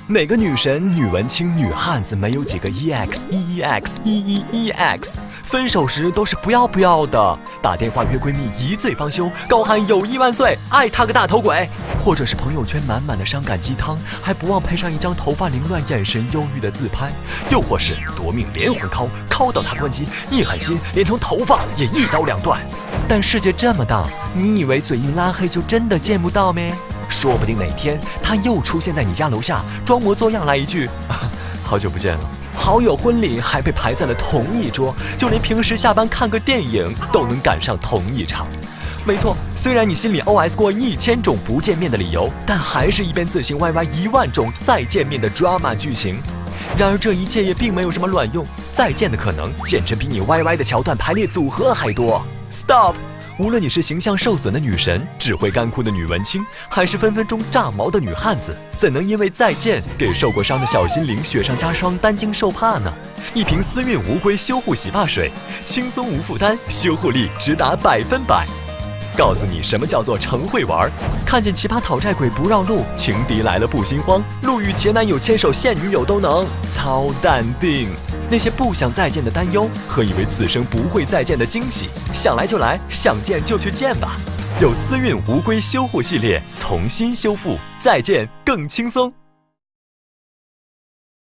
哪个女神、女文青、女汉子没有几个 EX、分手时都是不要不要的，打电话约闺蜜一醉方休，高喊友谊万岁，爱他个大头鬼。或者是朋友圈满满的伤感鸡汤，还不忘配上一张头发凌乱、眼神忧郁的自拍。又或是夺命连环敲到他关机，一狠心连同头发也一刀两断。但世界这么大，你以为嘴硬拉黑就真的见不到咩？说不定哪天他又出现在你家楼下，装模作样来一句好久不见了。好友婚礼还被排在了同一桌，就连平时下班看个电影都能赶上同一场。没错，虽然你心里 OS 过1000种不见面的理由，但还是一边自行 YY 10000种再见面的 drama 剧情。然而这一切也并没有什么卵用，再见的可能简直比你 YY 的桥段排列组合还多。Stop！无论你是形象受损的女神，只会干哭的女文青，还是分分钟炸毛的女汉子，怎能因为再见给受过伤的小心灵雪上加霜，担惊受怕呢？一瓶思韵无归修护洗发水，轻松无负担，修护力直达100%。告诉你什么叫做成会玩，看见奇葩讨债鬼不绕路，情敌来了不心慌，路遇前男友牵手现女友都能操淡定。那些不想再见的担忧和以为此生不会再见的惊喜，想来就来，想见就去见吧。有思韵无归修护系列，重新修复，再见更轻松。